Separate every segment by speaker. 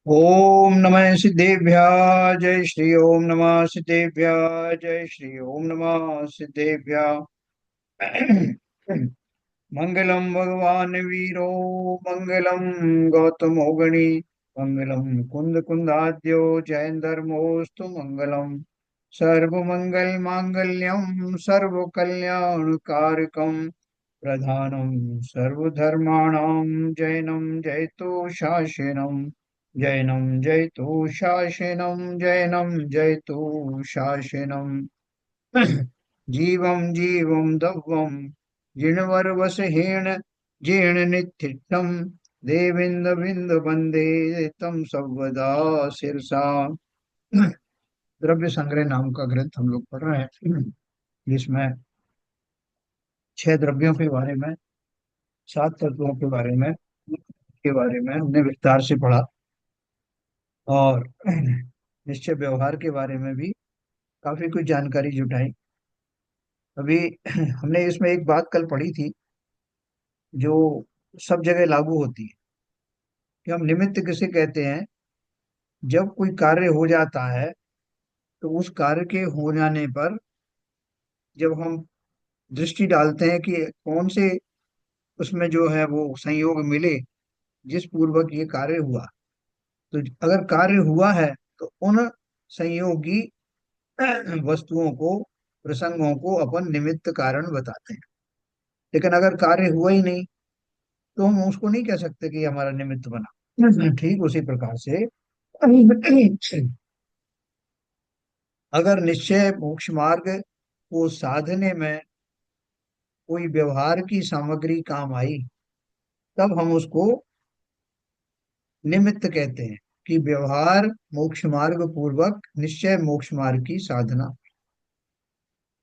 Speaker 1: ओम नमः सिद्धेभ्यः जय श्री ओम नमः सिद्धेभ्यः जय श्री ओम नमः सिद्धेभ्यः। मंगलम भगवान वीरो मंगलम गौतमो गणी मंगलम कुंद कुंदाद्यो जैन धर्मोस्तु मंगलम सर्वमंगल मांगल्यम सर्व कल्याण कारकम प्रधानम सर्वधर्माणां जैनम जयतु शासनम जैनम जयतु शासनम जैनम जयतु शासनम। जीवं जीवं दव्वं जिणवरवसहेण जीर्णनिथिट्टं देवेन्द्र बिंद वंदे तम सर्वदा सिरसा। द्रव्य संग्रह नाम का ग्रंथ हम लोग पढ़ रहे हैं, जिसमें 6 द्रव्यों के बारे में, 7 तत्वों के बारे में हमने विस्तार से पढ़ा। और निश्चय व्यवहार के बारे में भी काफी कुछ जानकारी जुटाई। अभी हमने इसमें एक बात कल पढ़ी थी, जो सब जगह लागू होती है, कि हम निमित्त किसे कहते हैं। जब कोई कार्य हो जाता है तो उस कार्य के हो जाने पर जब हम दृष्टि डालते हैं कि कौन से उसमें जो है वो संयोग मिले जिस पूर्वक ये कार्य हुआ, तो अगर कार्य हुआ है तो उन संयोगी वस्तुओं को, प्रसंगों को अपन निमित्त कारण बताते हैं। लेकिन अगर कार्य हुआ ही नहीं तो हम उसको नहीं कह सकते कि ये हमारा निमित्त बना। ठीक उसी प्रकार से अगर निश्चय मोक्ष मार्ग को साधने में कोई व्यवहार की सामग्री काम आई, तब हम उसको निमित्त कहते हैं, कि व्यवहार मोक्ष मार्ग पूर्वक निश्चय मोक्ष मार्ग की साधना।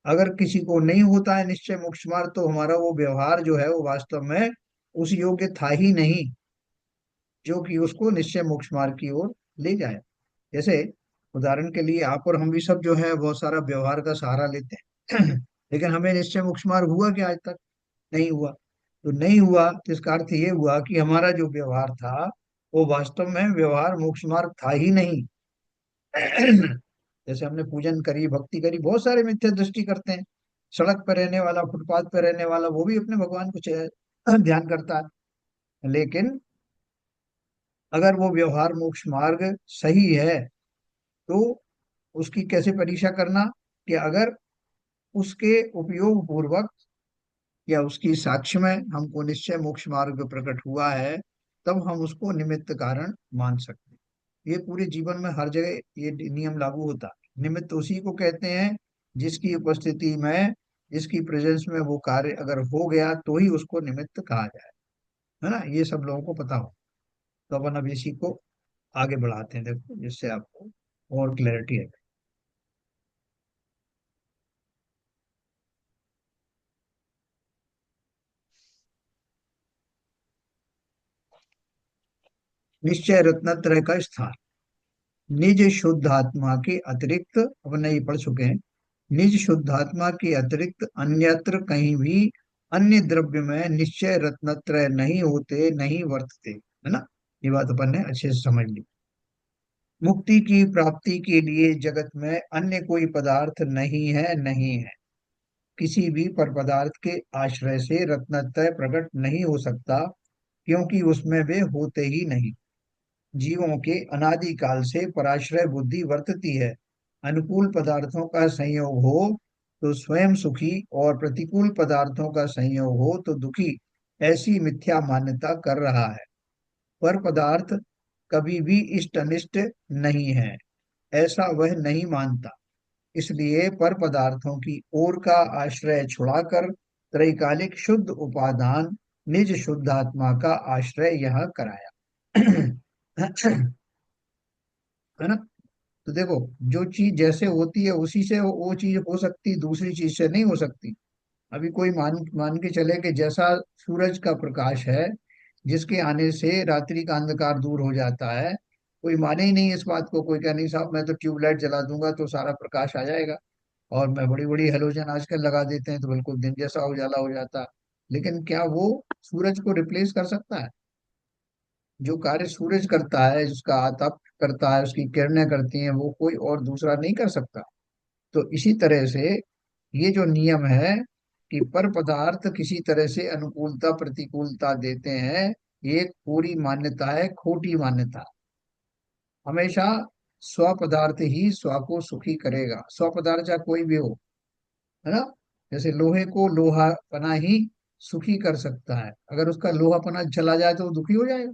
Speaker 1: अगर किसी को नहीं होता है निश्चय मोक्ष मार्ग, तो हमारा वो व्यवहार जो है वो वास्तव में उस योग्य था ही नहीं, जो कि उसको निश्चय मोक्ष मार्ग की ओर ले जाए। जैसे उदाहरण के लिए आप और हम भी सब जो है बहुत सारा व्यवहार का सहारा लेते हैं। लेकिन हमें निश्चय मोक्ष मार्ग हुआ क्या आज तक? नहीं हुआ। तो नहीं हुआ तो इसका अर्थ ये हुआ कि हमारा जो व्यवहार था वो वास्तव में व्यवहार मोक्ष मार्ग था ही नहीं। जैसे हमने पूजन करी, भक्ति करी, बहुत सारे मिथ्या दृष्टि करते हैं। सड़क पर रहने वाला, फुटपाथ पर रहने वाला, वो भी अपने भगवान को ध्यान करता है। लेकिन अगर वो व्यवहार मोक्ष मार्ग सही है तो उसकी कैसे परीक्षा करना, कि अगर उसके उपयोग पूर्वक या उसकी साक्ष्य में हमको निश्चय मोक्ष मार्ग प्रकट हुआ है, तब हम उसको निमित्त कारण मान सकते हैं। ये पूरे जीवन में हर जगह ये नियम लागू होता है। निमित्त उसी को कहते हैं जिसकी उपस्थिति में, जिसकी प्रेजेंस में वो कार्य अगर हो गया तो ही उसको निमित्त कहा जाए। है ना, ये सब लोगों को पता हो। तो अपन अब इसी को आगे बढ़ाते हैं, देखो, जिससे आपको और क्लैरिटी है। निश्चय रत्नत्रय का स्थान। निज शुद्ध आत्मा के अतिरिक्त, अपन ये पढ़ चुके हैं, निज शुद्ध आत्मा के अतिरिक्त अन्यत्र कहीं भी अन्य द्रव्य में निश्चय रत्नत्रय नहीं होते, नहीं वर्तते। है ना, ये बात अपन ने अच्छे से समझ ली। मुक्ति की प्राप्ति के लिए जगत में अन्य कोई पदार्थ नहीं है, नहीं है। किसी भी पर पदार्थ के आश्रय से रत्नत्रय प्रकट नहीं हो सकता, क्योंकि उसमें वे होते ही नहीं। जीवों के अनादि काल से पराश्रय बुद्धि वर्तती है। अनुकूल पदार्थों का संयोग हो तो स्वयं सुखी, और प्रतिकूल पदार्थों का संयोग हो तो दुखी, ऐसी मिथ्या मान्यता कर रहा है। पर पदार्थ कभी भी इष्ट अनिष्ट नहीं है, ऐसा वह नहीं मानता। इसलिए पर पदार्थों की ओर का आश्रय छुड़ाकर त्रैकालिक शुद्ध उपादान निज शुद्ध आत्मा का आश्रय यह कराया। है ना। तो देखो, जो चीज जैसे होती है उसी से वो चीज हो सकती, दूसरी चीज से नहीं हो सकती। अभी कोई मान मान के चले कि जैसा सूरज का प्रकाश है, जिसके आने से रात्रि का अंधकार दूर हो जाता है, कोई माने ही नहीं इस बात को। कोई कह नहीं, साहब मैं तो ट्यूबलाइट जला दूंगा तो सारा प्रकाश आ जाएगा, और मैं बड़ी बड़ी हेलोजन आजकल लगा देते हैं तो बिल्कुल दिन जैसा उजाला हो जाता है। लेकिन क्या वो सूरज को रिप्लेस कर सकता है? जो कार्य सूरज करता है, जिसका ताप करता है, उसकी किरणें करती हैं, वो कोई और दूसरा नहीं कर सकता। तो इसी तरह से ये जो नियम है कि पर पदार्थ किसी तरह से अनुकूलता प्रतिकूलता देते हैं, ये एक पूरी मान्यता है, खोटी मान्यता। हमेशा स्व पदार्थ ही स्व को सुखी करेगा, स्व पदार्थ चाहे कोई भी हो, है ना। जैसे लोहे को लोहा पना ही सुखी कर सकता है, अगर उसका लोहा पना चला जाए तो वो दुखी हो जाएगा।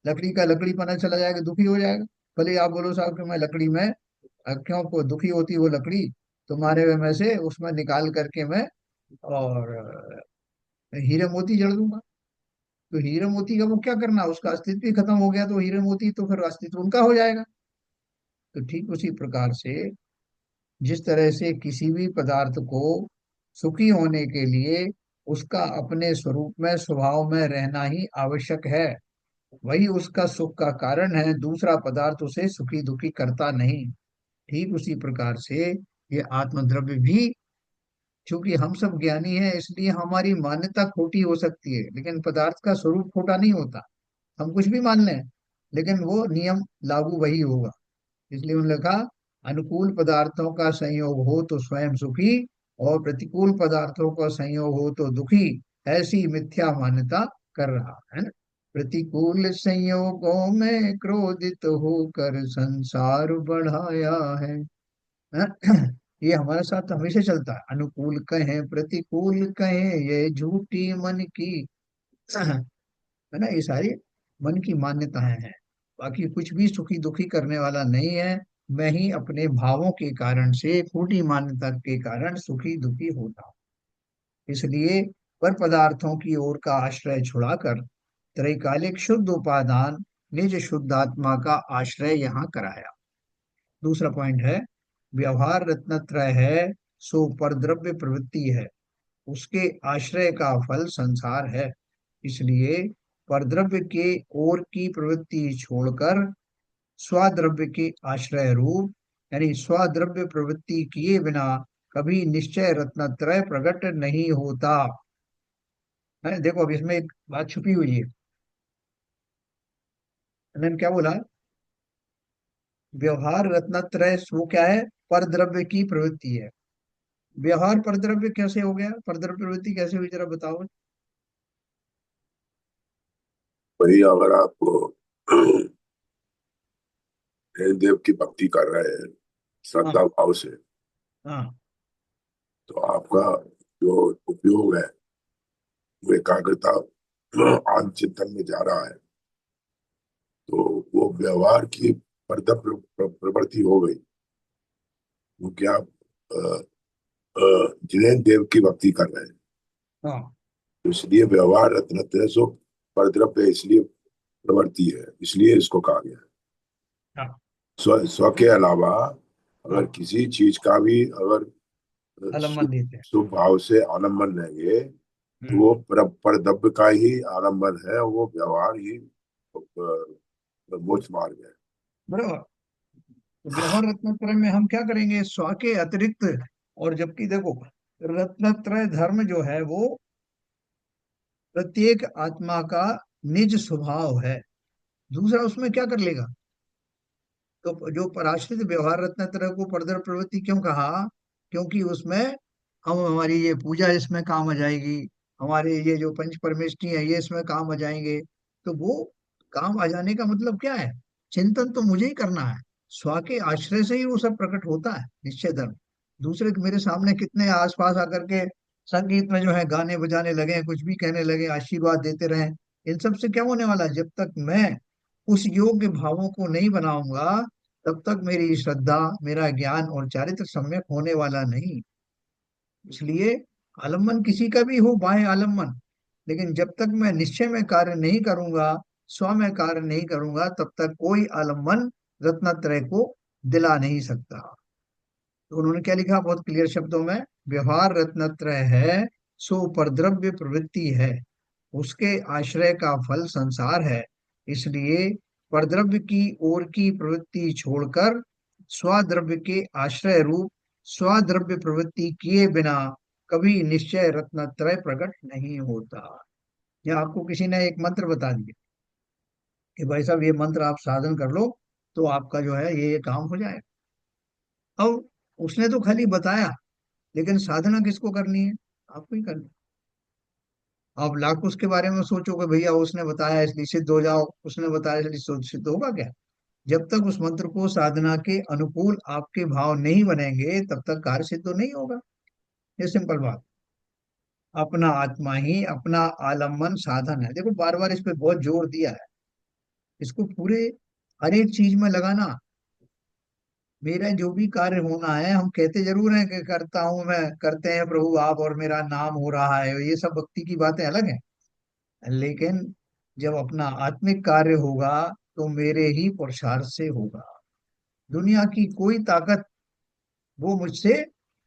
Speaker 1: लकड़ी का लकड़ी पना चला जाएगा, दुखी हो जाएगा। भले आप बोलो साहब कि मैं लकड़ी में क्यों को दुखी होती वो लकड़ी, तुम्हारे में से उसमें निकाल करके मैं और हीरे मोती जड़ दूंगा। तो हीरे मोती का वो क्या करना, उसका अस्तित्व ही खत्म हो गया, तो हीरे मोती तो फिर अस्तित्व उनका हो जाएगा। तो ठीक उसी प्रकार से जिस तरह से किसी भी पदार्थ को सुखी होने के लिए उसका अपने स्वरूप में स्वभाव में रहना ही आवश्यक है, वही उसका सुख का कारण है, दूसरा पदार्थ उसे सुखी दुखी करता नहीं। ठीक उसी प्रकार से ये आत्मद्रव्य भी, क्योंकि हम सब ज्ञानी हैं इसलिए हमारी मान्यता खोटी हो सकती है, लेकिन पदार्थ का स्वरूप खोटा नहीं होता। हम कुछ भी मान लें, लेकिन वो नियम लागू वही होगा। इसलिए उन्होंने लिखा, अनुकूल पदार्थों का संयोग हो तो स्वयं सुखी, और प्रतिकूल पदार्थों का संयोग हो तो दुखी, ऐसी मिथ्या मान्यता कर रहा है ना। प्रतिकूल संयोगों में क्रोधित होकर संसार बढ़ाया है ना? ये हमारे साथ हमेशा चलता है, अनुकूल कहें प्रतिकूल कहें ये झूठी मन की, है ना। ये सारी मन की मान्यताएं हैं, बाकी कुछ भी सुखी दुखी करने वाला नहीं है। मैं ही अपने भावों के कारण से, खोटी मान्यता के कारण सुखी दुखी होता हूं। इसलिए पर पदार्थों की ओर का आश्रय छुड़ाकर त्रैकालिक शुद्ध उपादान निज शुद्ध आत्मा का आश्रय यहाँ कराया। दूसरा पॉइंट है, व्यवहार रत्नत्रय है सो परद्रव्य प्रवृत्ति है, उसके आश्रय का फल संसार है। इसलिए परद्रव्य के ओर की प्रवृत्ति छोड़कर स्वाद्रव्य के आश्रय रूप, यानी स्वाद्रव्य प्रवृत्ति किए बिना कभी निश्चय रत्नत्रय प्रकट नहीं होता है। देखो अब इसमें एक बात छुपी हुई है। मैंने क्या बोला, व्यवहार रत्नत्रय वो क्या है, परद्रव्य की प्रवृत्ति है। व्यवहार परद्रव्य कैसे हो गया, परद्रव्य प्रवृत्ति कैसे हुई, जरा बताओ।
Speaker 2: वही अगर आप देव की भक्ति कर रहे हैं
Speaker 1: हाँ
Speaker 2: श्रद्धा भाव से,
Speaker 1: हाँ
Speaker 2: तो आपका जो उपयोग है वो एकाग्रता आत्म चिंतन में जा रहा है, तो वो व्यवहार की प्रवृत्ति हो गई, क्योंकि आप जिनेन्द्र देव की भक्ति कर रहे हैं।
Speaker 1: हाँ
Speaker 2: तो इसलिए व्यवहार रत्न सो परद्रव्य, इसलिए प्रवृत्ति है, इसलिए इसको कहा गया है।
Speaker 1: हाँ
Speaker 2: स्व के अलावा अगर
Speaker 1: हाँ,
Speaker 2: किसी चीज का भी अगर
Speaker 1: अवलंबन देते हैं।
Speaker 2: शुभ भाव से आलम्बन लेंगे, तो
Speaker 1: हम्म,
Speaker 2: वो परदब्ब का ही आलम्बन है, वो व्यवहार ही मोक्ष मार्ग है।
Speaker 1: बराबर। तो व्यवहार रत्नत्रय में हम क्या करेंगे, स्व के अतिरिक्त, और जबकि देखो रत्नत्रय धर्म जो है वो प्रत्येक आत्मा का निज स्वभाव है, दूसरा उसमें क्या कर लेगा। तो जो पराश्रित व्यवहार रत्नत्रय को परदर प्रवृत्ति क्यों कहा, क्योंकि उसमें हम हमारी ये पूजा इसमें काम आ जाएगी, हमारे ये जो पंच परमेष्टि है ये इसमें काम आ जाएंगे। तो वो काम आ जाने का मतलब क्या है, चिंतन तो मुझे ही करना है, स्व के आश्रय से ही वो सब प्रकट होता है निश्चय धर्म। दूसरे के मेरे सामने कितने आसपास आकर के संगीत में जो है गाने बजाने लगे, कुछ भी कहने लगे, आशीर्वाद देते रहे, इन सब से क्या होने वाला है, जब तक मैं उस योग्य भावों को नहीं बनाऊंगा तब तक मेरी श्रद्धा, मेरा ज्ञान और चारित्र सम्यक होने वाला नहीं। इसलिए आलम्बन किसी का भी हो, बाह्य आलम्बन, लेकिन जब तक मैं निश्चय में कार्य नहीं करूंगा, स्व में कार्य नहीं करूंगा, तब तक कोई आलम्बन रत्नत्रय को दिला नहीं सकता। तो उन्होंने क्या लिखा बहुत क्लियर शब्दों में, व्यवहार रत्नत्रय है सो परद्रव्य प्रवृत्ति है, उसके आश्रय का फल संसार है। इसलिए परद्रव्य की ओर की प्रवृत्ति छोड़कर स्वाद्रव्य के आश्रय रूप स्वाद्रव्य प्रवृत्ति किए बिना कभी निश्चय रत्नत्रय प्रकट नहीं होता। यह आपको किसी ने एक मंत्र बता दिया, कि भाई साहब ये मंत्र आप साधन कर लो तो आपका जो है ये काम हो जाएगा। अब उसने तो खाली बताया, लेकिन साधना किसको करनी है? आपको ही करनी। आप लाख उसके बारे में सोचोगे भैया उसने बताया इसलिए सिद्ध हो जाओ, उसने बताया इसलिए सिद्ध होगा क्या? जब तक उस मंत्र को साधना के अनुकूल आपके भाव नहीं बनेंगे तब तक कार्य सिद्ध तो नहीं होगा। ये सिंपल बात। अपना आत्मा ही अपना आलम्बन साधन है। देखो बार बार इस पे बहुत जोर दिया है। इसको पूरे हर एक चीज में लगाना। मेरा जो भी कार्य होना है, हम कहते जरूर हैं कि करता हूं मैं, करते हैं प्रभु आप और मेरा नाम हो रहा है, ये सब भक्ति की बातें अलग हैं। लेकिन जब अपना आत्मिक कार्य होगा तो मेरे ही पुरुषार्थ से होगा। दुनिया की कोई ताकत वो मुझसे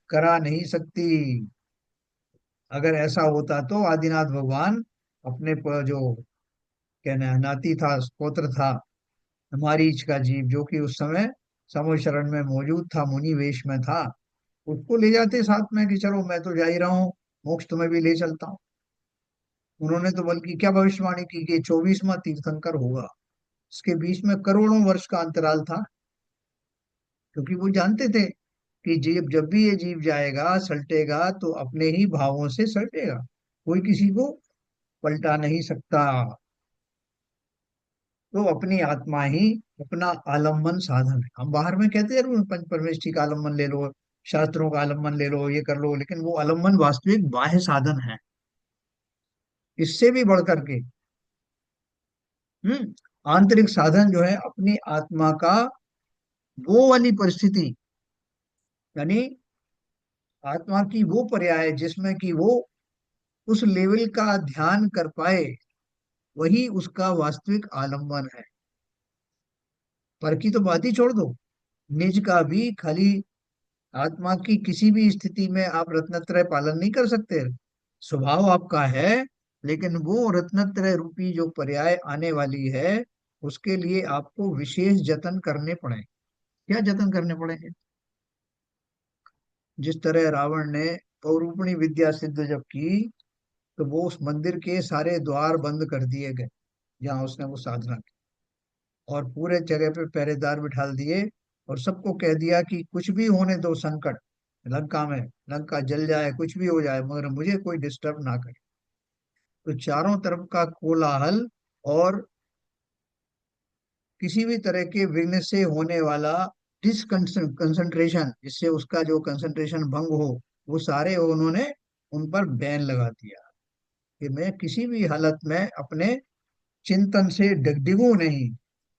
Speaker 1: करा नहीं सकती। अगर ऐसा होता तो आदिनाथ भगवान अपने जो कहना है नाती था, पौत्र था, मारीच का जीव, जो कि उस समय समय शरण में मौजूद था, मुनि वेश में था, उसको ले जाते साथ में कि चलो मैं तो जा ही रहा हूँ, मोक्ष तुम्हें भी ले चलता हूँ। उन्होंने तो बल्कि क्या भविष्यवाणी की कि 24वां तीर्थंकर होगा। इसके बीच में करोड़ों वर्ष का अंतराल था, क्योंकि वो जानते थे कि जीव जब भी ये जीव जाएगा सलटेगा तो अपने ही भावों से सलटेगा, कोई किसी को पलटा नहीं सकता। तो अपनी आत्मा ही अपना आलम्बन साधन है। हम बाहर में कहते हैं पंच परमेष्ठी का आलम्बन ले लो, शास्त्रों का आलम्बन ले लो, ये कर लो, लेकिन वो आलम्बन वास्तविक बाह्य साधन है। इससे भी बढ़ करके आंतरिक साधन जो है अपनी आत्मा का वो वाली परिस्थिति, यानी आत्मा की वो पर्याय जिसमें कि वो उस लेवल का ध्यान कर पाए, वही उसका वास्तविक आलम्बन है। पर की तो बात ही छोड़ दो, निज का भी खाली आत्मा की किसी भी स्थिति में आप रत्नत्रय पालन नहीं कर सकते। स्वभाव आपका है, लेकिन वो रत्नत्रय रूपी जो पर्याय आने वाली है उसके लिए आपको विशेष जतन करने पड़े। क्या जतन करने पड़ेंगे? जिस तरह रावण ने पौरूपणी विद्या सिद्ध जब की, तो वो उस मंदिर के सारे द्वार बंद कर दिए गए जहाँ उसने वो साधना की, और पूरे जगह पे पहरेदार बिठा दिए, और सबको कह दिया कि कुछ भी होने दो संकट, लंका में लंका जल जाए कुछ भी हो जाए मगर मुझे कोई डिस्टर्ब ना करे। तो चारों तरफ का कोलाहल और किसी भी तरह के विघ्न से होने वाला डिसकंसंट्रेशन, जिससे उसका जो कंसंट्रेशन भंग हो, वो सारे उन्होंने उन पर बैन लगा दिया कि मैं किसी भी हालत में अपने चिंतन से डिगडिगू नहीं।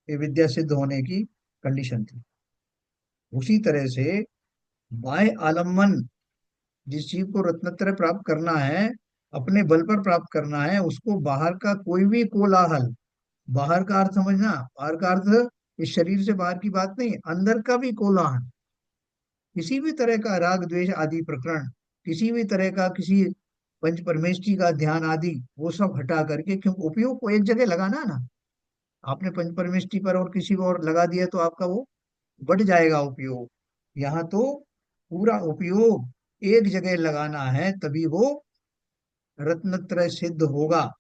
Speaker 1: ये विद्या सिद्ध होने की कंडीशन थी। उसी तरह से बाह्य आलम्बन, जिस चीज को रत्नत्रय प्राप्त करना है, अपने बल पर प्राप्त करना है, उसको बाहर का कोई भी कोलाहल, बाहर का अर्थ समझना, बाहर का अर्थ इस शरीर से बाहर की बात नहीं, अंदर का भी कोलाहल, किसी भी तरह का राग द्वेष आदि प्रकरण, किसी भी तरह का किसी पंच परमेष्ठी का ध्यान आदि, वो सब हटा करके, क्यों उपयोग को एक जगह लगाना है ना। आपने पंच परमेष्ठी पर और किसी को और लगा दिया तो आपका वो बढ़ जाएगा उपयोग। यहाँ तो पूरा उपयोग एक जगह लगाना है, तभी वो रत्नत्रय सिद्ध होगा।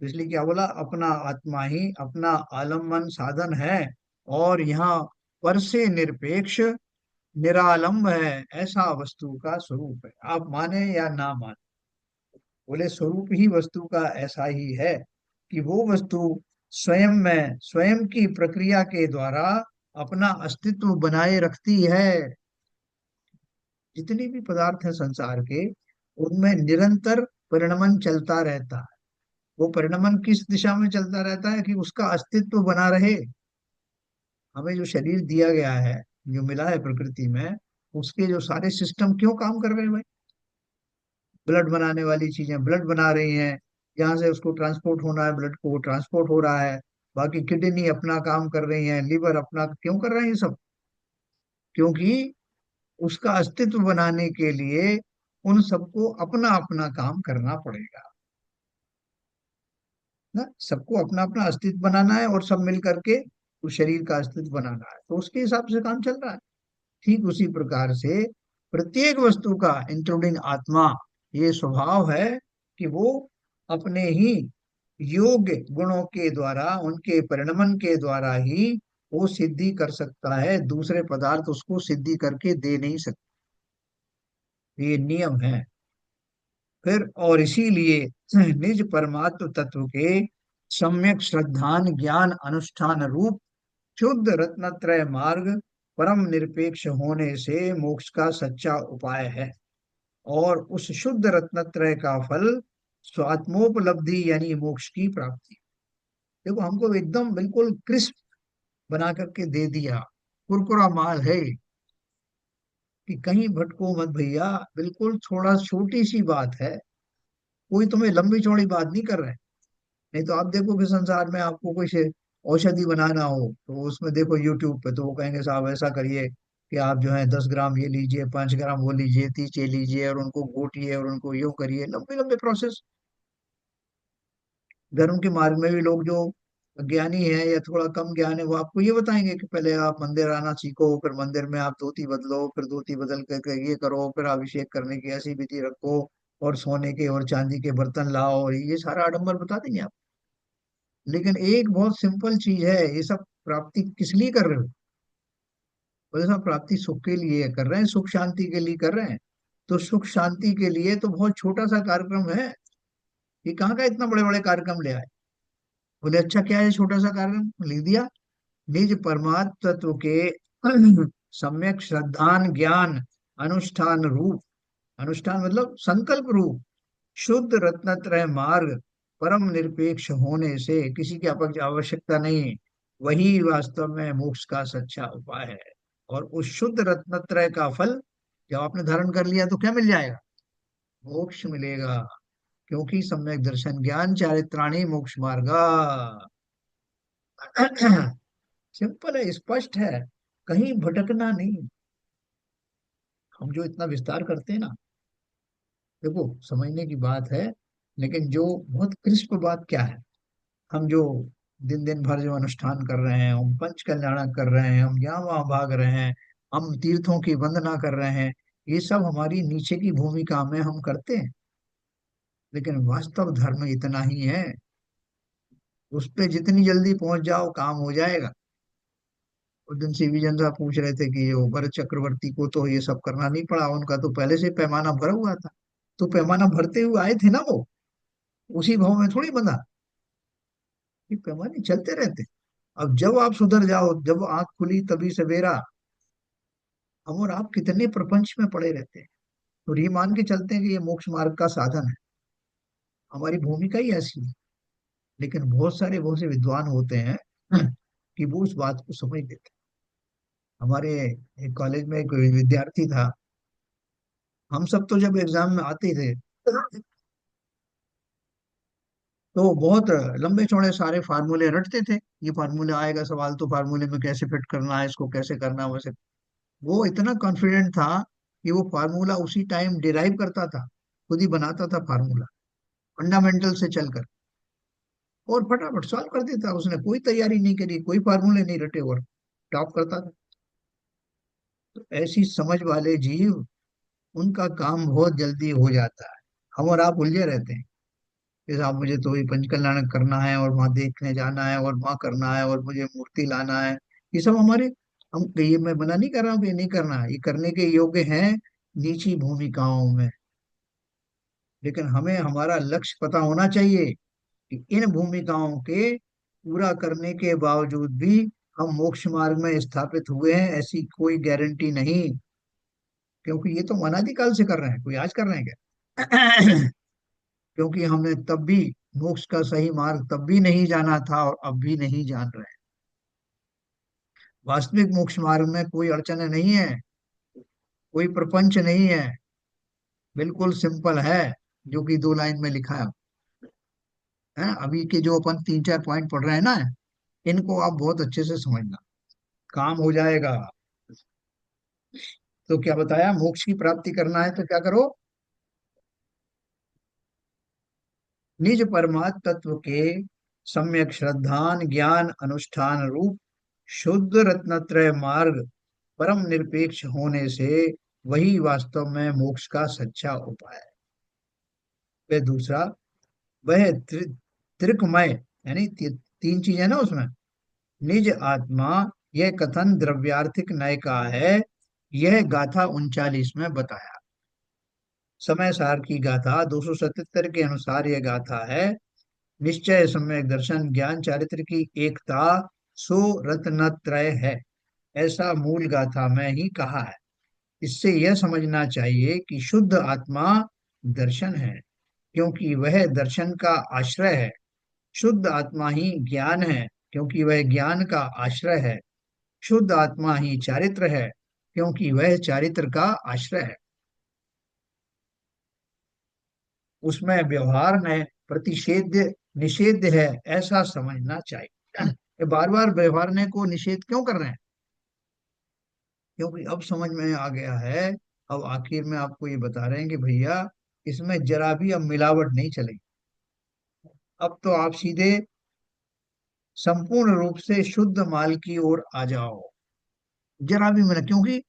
Speaker 1: तो इसलिए क्या बोला, अपना आत्मा ही अपना आलम्बन साधन है, और यहाँ पर से निरपेक्ष निरालंब है, ऐसा वस्तु का स्वरूप है। आप माने या ना माने, बोले स्वरूप ही वस्तु का ऐसा ही है कि वो वस्तु स्वयं में स्वयं की प्रक्रिया के द्वारा अपना अस्तित्व बनाए रखती है। जितने भी पदार्थ हैं संसार के, उनमें निरंतर परिणमन चलता रहता है। वो परिणमन किस दिशा में चलता रहता है? कि उसका अस्तित्व बना रहे। हमें जो शरीर दिया गया है, जो मिला है प्रकृति में, उसके जो सारे सिस्टम क्यों काम कर रहे हैं भाई? ब्लड बनाने वाली चीजें ब्लड बना रही हैं, जहां से उसको ट्रांसपोर्ट होना है ब्लड को, वो ट्रांसपोर्ट हो रहा है। बाकी किडनी अपना काम कर रही है, लीवर अपना, क्यों कर रहे हैं ये सब? क्योंकि उसका अस्तित्व बनाने के लिए उन सबको अपना अपना काम करना पड़ेगा ना। सबको अपना अपना अस्तित्व बनाना है, और सब मिल करके उस शरीर का अस्तित्व बनाना है, तो उसके हिसाब से काम चल रहा है। ठीक उसी प्रकार से प्रत्येक वस्तु का, इंक्लूडिंग आत्मा, ये स्वभाव है कि वो अपने ही योग्य गुणों के द्वारा, उनके परिणमन के द्वारा ही वो सिद्धि कर सकता है, दूसरे पदार्थ उसको सिद्धि करके दे नहीं सकते, ये नियम है। फिर और इसीलिए निज परमात्म तत्व के सम्यक श्रद्धान ज्ञान अनुष्ठान रूप शुद्ध रत्नत्रय मार्ग परम निरपेक्ष होने से मोक्ष का सच्चा उपाय है। और उस शुद्ध रत्नत्रय का फल स्वात्मोपलब्धि यानी मोक्ष की प्राप्ति। देखो हमको एकदम बिल्कुल क्रिस्प बना करके दे दिया, कुरकुरा माल है कि कहीं भटको मत भैया। बिल्कुल थोड़ा छोटी सी बात है, कोई तुम्हें लंबी चौड़ी बात नहीं कर रहा है। नहीं तो आप देखो कि संसार में आपको कोई से औषधि बनाना हो तो उसमें देखो यूट्यूब पे, तो वो कहेंगे साहब ऐसा करिए कि आप जो है 10 ग्राम ये लीजिए, 5 ग्राम वो लीजिए, 30 ये लीजिए और उनको घोटिए और उनको यूं करिए, लंबे लंबे प्रोसेस। धर्म के मार्ग में भी लोग जो ज्ञानी है या थोड़ा कम ज्ञान है वो आपको ये बताएंगे कि पहले आप मंदिर आना सीखो, फिर मंदिर में आप धोती बदलो, फिर धोती बदल करके ये करो, फिर अभिषेक करने की ऐसी विधि रखो, और सोने के और चांदी के बर्तन लाओ, और ये सारा आडंबर बता देंगे आप। लेकिन एक बहुत सिंपल चीज है, ये सब प्राप्ति किस लिए कर रहे हो? बोले साहब प्राप्ति सुख के लिए कर रहे हैं, सुख शांति के लिए कर रहे हैं। तो सुख शांति के लिए तो बहुत छोटा सा कार्यक्रम है, ये कहाँ का इतना बड़े बड़े कार्यक्रम ले आए? बोले अच्छा क्या है छोटा सा कार्यक्रम लिख दिया, निज परमात्म तत्व के सम्यक श्रद्धान ज्ञान अनुष्ठान रूप, अनुष्ठान मतलब संकल्प रूप शुद्ध रत्नत्रय मार्ग परम निरपेक्ष होने से, किसी की आवश्यकता नहीं, वही वास्तव में मोक्ष का सच्चा उपाय है। और उस शुद्ध रत्नत्रय का फल जब आपने धारण कर लिया तो क्या मिल जाएगा? मोक्ष मिलेगा। क्योंकि सम्यक दर्शन ज्ञान चारित्राणी मोक्ष मार्गा। सिंपल है, स्पष्ट है, कहीं भटकना नहीं। हम जो इतना विस्तार करते हैं ना, देखो समझने की बात है, लेकिन जो बहुत क्रिस्प बात क्या है, हम जो दिन दिन भर जो अनुष्ठान कर रहे हैं, हम पंच कल्याण कर रहे हैं, हम यहाँ वहां भाग रहे हैं, हम तीर्थों की वंदना कर रहे हैं, ये सब हमारी नीचे की भूमिका में हम करते हैं। लेकिन वास्तव धर्म इतना ही है, उस पे जितनी जल्दी पहुंच जाओ काम हो जाएगा। उस दिन सीवी जन साहब पूछ रहे थे कि वो भरत चक्रवर्ती को तो ये सब करना नहीं पड़ा, उनका तो पहले से पैमाना भरा हुआ था। तो पैमाना भरते हुए आए थे ना वो, उसी भाव में थोड़ी बंधा, ये पैमाने चलते रहते। अब जब आप सुधर जाओ, जब आंख खुली तभी सवेरा, हम और आप कितने प्रपंच में पड़े रहते हैं। तो ये मान के चलते हैं कि ये मोक्ष मार्ग का साधन है, हमारी भूमिका ही ऐसी है। लेकिन बहुत सारे बहुत से विद्वान होते हैं कि वो उस बात को समझ लेते हैं। हमारे एक कॉलेज में एक विद्यार्थी था, हम सब तो जब एग्जाम में आते थे तो बहुत लंबे चौड़े सारे फार्मूले रटते थे, ये फार्मूले आएगा सवाल तो फार्मूले में कैसे फिट करना है, इसको कैसे करना है, वैसे। वो इतना कॉन्फिडेंट था कि वो फार्मूला उसी टाइम डिराइव करता था, खुद ही बनाता था फार्मूला, फंडामेंटल से चलकर, और फटाफट सॉल्व कर देता। उसने कोई तैयारी नहीं करी, कोई फार्मूले नहीं रटे, और टॉप करता था। तो ऐसी समझ वाले जीव, उनका काम बहुत जल्दी हो जाता है। हम और आप उलझे रहते हैं कि साहब मुझे तो ये पंचकल्याण करना है, और वहां देखने जाना है, और वहां करना है, और मुझे मूर्ति लाना है। ये सब हमारे, हम ये मैं मना नहीं कर रहा हूँ कि ये नहीं करना है, ये करने के योग्य हैं नीची भूमिकाओं में। लेकिन हमें हमारा लक्ष्य पता होना चाहिए कि इन भूमिकाओं के पूरा करने के बावजूद भी हम मोक्ष मार्ग में स्थापित हुए हैं, ऐसी कोई गारंटी नहीं। क्योंकि ये तो हम अनादिकाल से कर रहे हैं, कोई आज कर रहे हैं क्या? क्योंकि हमने तब भी मोक्ष का सही मार्ग तब भी नहीं जाना था, और अब भी नहीं जान रहे हैं। वास्तविक मोक्ष मार्ग में कोई अड़चन नहीं है, कोई प्रपंच नहीं है, बिल्कुल सिंपल है, जो कि 2 लाइन में लिखा है। अभी के जो अपन 3 4 पॉइंट पढ़ रहे हैं ना, इनको आप बहुत अच्छे से समझना, काम हो जाएगा। तो क्या बताया, मोक्ष की प्राप्ति करना है तो क्या करो? निज परमात्म तत्व के सम्यक श्रद्धान ज्ञान अनुष्ठान रूप शुद्ध रत्नत्रय मार्ग परम निरपेक्ष होने से वही वास्तव में मोक्ष का सच्चा उपाय है। वह दूसरा, वह त्रिकमय यानी तीन चीजें ना उसमें। निज आत्मा, यह कथन द्रव्यार्थिक नय का है। यह गाथा 39 में बताया। समय सार की गाथा 277 के अनुसार यह गाथा है। निश्चय, सम्यक दर्शन, ज्ञान, चारित्र की एकता, सो रत्नत्रय है, ऐसा मूल गाथा में ही कहा है। इससे यह समझना चाहिए कि शुद्ध आत्मा दर्शन है, क्योंकि वह दर्शन का आश्रय है। शुद्ध आत्मा ही ज्ञान है, क्योंकि वह ज्ञान का आश्रय है। शुद्ध आत्मा ही चारित्र है, क्योंकि वह चारित्र का आश्रय है। उसमें व्यवहार में प्रतिषेध निषेध है, ऐसा समझना चाहिए। ये बार बार व्यवहार को निषेध क्यों कर रहे हैं? क्योंकि अब समझ में आ गया है। अब आखिर में आपको ये बता रहे हैं कि भैया, इसमें जरा भी अब मिलावट नहीं चलेगी। अब तो आप सीधे संपूर्ण रूप से शुद्ध माल की ओर आ जाओ। जरा भी मिला, क्योंकि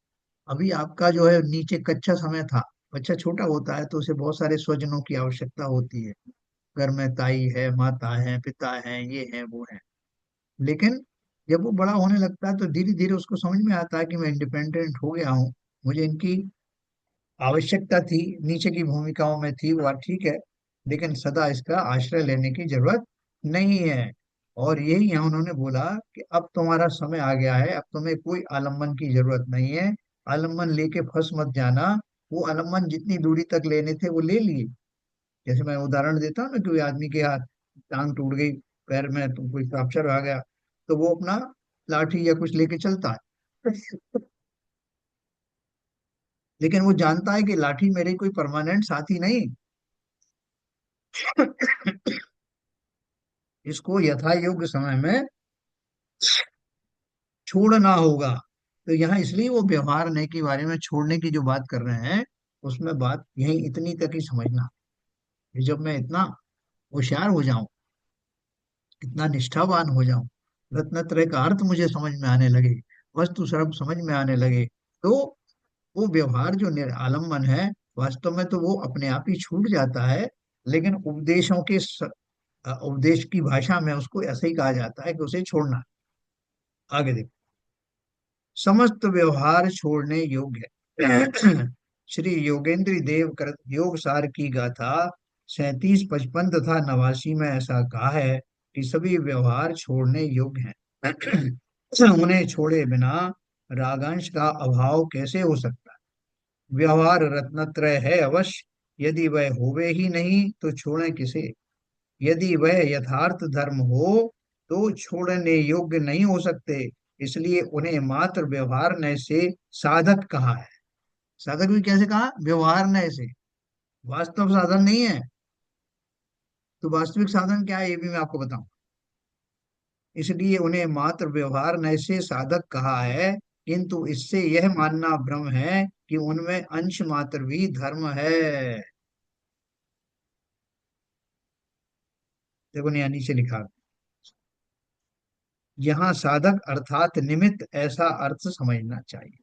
Speaker 1: अभी आपका जो है नीचे कच्चा समय था। बच्चा छोटा होता है तो उसे बहुत सारे स्वजनों की आवश्यकता होती है। घर में ताई है, माता है, पिता है, ये है वो है। लेकिन जब वो बड़ा होने लगता है तो धीरे धीरे उसको समझ में आता है कि मैं इंडिपेंडेंट हो गया हूँ, मुझे इनकी आवश्यकता थी, नीचे की भूमिकाओं में थी, वो बात ठीक है। लेकिन सदा इसका आश्रय लेने की जरूरत नहीं है। और यही यहाँ उन्होंने बोला कि अब तुम्हारा समय आ गया है, अब तुम्हें कोई आलम्बन की जरूरत नहीं है। आलम्बन लेके फंस मत जाना। वो आलम्बन जितनी दूरी तक लेने थे वो ले लिए। जैसे मैं उदाहरण देता हूँ ना, कोई आदमी के हाथ टांग टूट गई, पैर में तो कोई फ्रैक्चर आ गया, तो वो अपना लाठी या कुछ लेके चलता है। लेकिन वो जानता है कि लाठी मेरे कोई परमानेंट साथी नहीं। इसको यथा योग्य समय में छोड़ना होगा। तो यहाँ इसलिए वो व्यवहार ने के बारे में छोड़ने की जो बात कर रहे हैं, उसमें बात यही इतनी तक ही समझना। कि जब मैं इतना होशियार हो जाऊं, इतना निष्ठावान हो जाऊं, रत्नत्रय का अर्थ मुझे समझ में आने लगे, वस्तु सर्व समझ में आने लगे, तो वो व्यवहार जो निरालंबन है, वास्तव में तो वो अपने आप ही छूट जाता है। लेकिन उपदेशों के उपदेश की भाषा में उसको ऐसे ही कहा जाता है कि उसे छोड़ना। आगे देखो। समस्त व्यवहार छोड़ने योग्य है। श्री योगेंद्र देव कृत योग सार की गाथा 37, 55 तथा 89 में ऐसा कहा है कि सभी व्यवहार छोड़ने योग्य हैं। उन्हें छोड़े बिना रागांश का अभाव कैसे हो सकता है? व्यवहार रत्नत्रय है अवश्य, यदि वह होवे ही नहीं तो छोड़े किसे? यदि वह यथार्थ धर्म हो तो छोड़ने योग्य नहीं हो सकते। इसलिए उन्हें मात्र व्यवहार नय से साधक कहा है। साधक भी कैसे कहा? व्यवहार नय से। वास्तव साधन नहीं है। तो वास्तविक साधन क्या है, ये भी मैं आपको बताऊं। इसलिए उन्हें मात्र व्यवहार नय से साधक कहा है। किंतु इससे यह मानना भ्रम है कि उनमें अंश मात्र भी धर्म है। देखो यहाँ नीचे लिखा, यहाँ साधक अर्थात निमित्त, ऐसा अर्थ समझना चाहिए।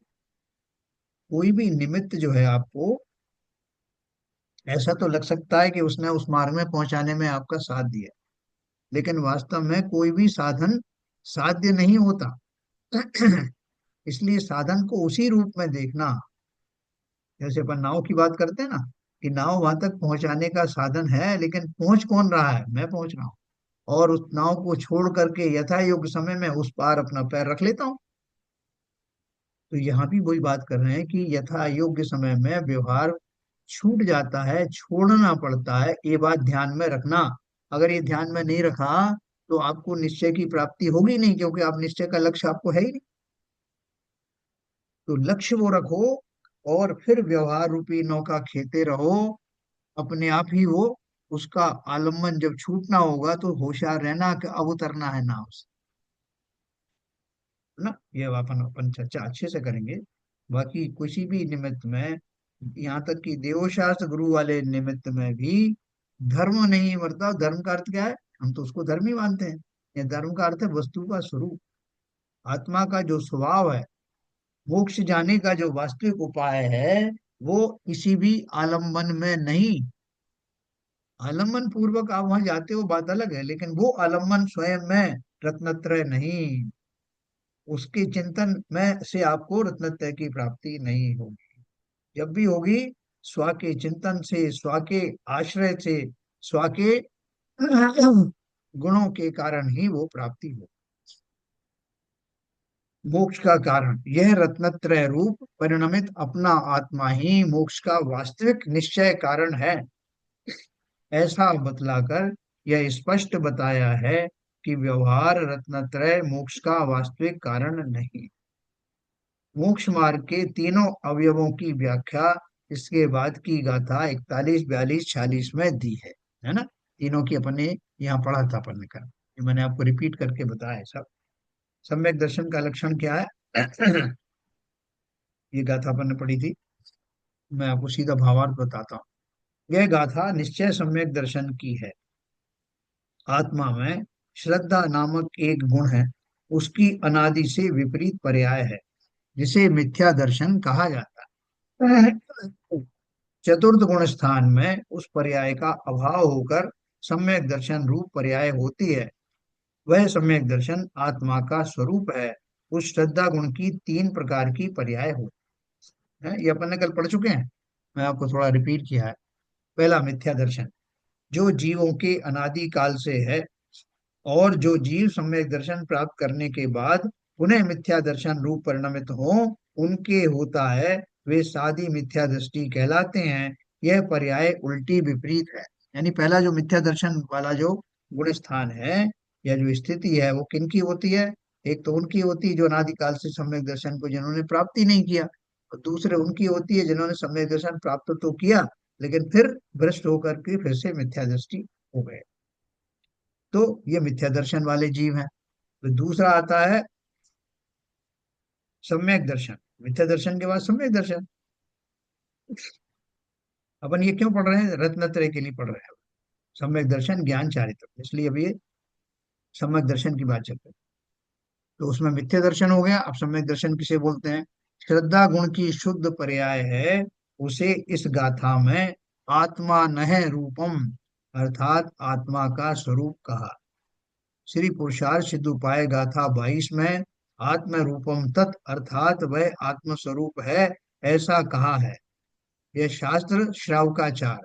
Speaker 1: कोई भी निमित्त जो है आपको, ऐसा तो लग सकता है कि उसने उस मार्ग में पहुंचाने में आपका साथ दिया, लेकिन वास्तव में कोई भी साधन साध्य नहीं होता। इसलिए साधन को उसी रूप में देखना। जैसे अपन नाव की बात करते हैं ना, कि नाव वहां तक पहुंचाने का साधन है, लेकिन पहुंच कौन रहा है? मैं पहुंच रहा हूँ। और उस नाव को छोड़ करके यथा योग्य समय में उस पार अपना पैर रख लेता हूँ। तो यहाँ भी वही बात कर रहे हैं कि यथा योग्य समय में व्यवहार छूट जाता है, छोड़ना पड़ता है। ये बात ध्यान में रखना। अगर ये ध्यान में नहीं रखा तो आपको निश्चय की प्राप्ति होगी नहीं, क्योंकि आप निश्चय का लक्ष्य आपको है ही नहीं। तो लक्ष्य वो रखो, और फिर व्यवहार रूपी नौका खेते रहो। अपने आप ही वो, उसका आलम्बन जब छूटना होगा तो होशियार रहना कि अब उतरना है नाव से। है ना? ये अपन अपन चर्चा अच्छे से करेंगे। बाकी किसी भी निमित्त में, यहाँ तक कि देवशास्त्र गुरु वाले निमित्त में भी धर्म नहीं मरता। धर्म का अर्थ क्या है? हम तो उसको धर्म ही मानते हैं। ये धर्म का अर्थ है वस्तु का स्वरूप, आत्मा का जो स्वभाव है। मोक्ष जाने का जो वास्तविक उपाय है, वो किसी भी आलम्बन में नहीं, आलम्बन पूर्वक आप वहां जाते हो बात अलग है, लेकिन वो आलम्बन स्वयं में रत्नत्रय नहीं, उसके चिंतन में से आपको रत्नत्रय की प्राप्ति नहीं होगी। जब भी होगी, स्व के चिंतन से, स्व के आश्रय से, स्व के गुणों के कारण ही वो प्राप्ति हो। मोक्ष का कारण यह रत्नत्रय रूप परिणमित अपना आत्मा ही मोक्ष का वास्तविक निश्चय कारण है, ऐसा बतलाकर यह स्पष्ट बताया है कि व्यवहार रत्नत्रय मोक्ष का वास्तविक कारण नहीं। मोक्ष मार्ग के तीनों अवयवों की व्याख्या इसके बाद की गाथा 41, 42, 46 में दी है ना। तीनों की अपन ने यहाँ पढ़ा था, अपन ने कहा, ये मैंने आपको रिपीट करके बताया है सब। सम्यक दर्शन का लक्षण क्या है? ये गाथा अपन ने पढ़ी थी, मैं आपको सीधा भावार्थ बताता हूँ। यह गाथा निश्चय सम्यक दर्शन की है। आत्मा में श्रद्धा नामक एक गुण है, उसकी अनादि से विपरीत पर्याय है, जिसे मिथ्या दर्शन कहा जाता है। चतुर्थ गुण स्थान में उस पर्याय का अभाव होकर सम्यक दर्शन रूप पर्याय होती है। वह सम्यक दर्शन आत्मा का स्वरूप है। उस श्रद्धा गुण की तीन प्रकार की पर्याय होती है, ये अपन ने कल पढ़ चुके हैं, मैं आपको थोड़ा रिपीट किया है। पहला मिथ्या दर्शन, जो जीवों के अनादि काल से है, और जो जीव सम्यक दर्शन प्राप्त करने के बाद पुनः मिथ्या दर्शन रूप परिणमित हो, उनके होता है, वे सादी मिथ्या दृष्टि कहलाते हैं। यह पर्याय उल्टी विपरीत है। यानी पहला जो मिथ्या दर्शन वाला जो गुण स्थान है या जो स्थिति है, वो किनकी होती है? एक तो उनकी होती है जो अनादिकाल से सम्यक दर्शन को जिन्होंने प्राप्ति नहीं किया, और दूसरे उनकी होती है जिन्होंने सम्यक दर्शन प्राप्त तो किया, लेकिन फिर भ्रष्ट होकर के फिर से मिथ्या दृष्टि हो गए। तो ये मिथ्या दर्शन वाले जीव हैं। तो दूसरा आता है सम्यक दर्शन। मिथ्या दर्शन के बाद सम्यक दर्शन। अपन ये क्यों पढ़ रहे हैं? रत्नत्रय के लिए पढ़ रहे हैं। सम्यक दर्शन, ज्ञान, चारित्र, इसलिए अभी ये सम्यक दर्शन की बात चल रही है। तो उसमें मिथ्या दर्शन हो गया। अब सम्यक दर्शन किसे बोलते हैं? श्रद्धा गुण की शुद्ध पर्याय है, उसे इस गाथा में आत्मा नह रूपम, अर्थात आत्मा का स्वरूप कहा। श्री पुरुषार्थ सिद्धोपाय गाथा 22 में आत्म रूपम तत्, अर्थात वह आत्म स्वरूप है, ऐसा कहा है। यह शास्त्र श्रावकाचार।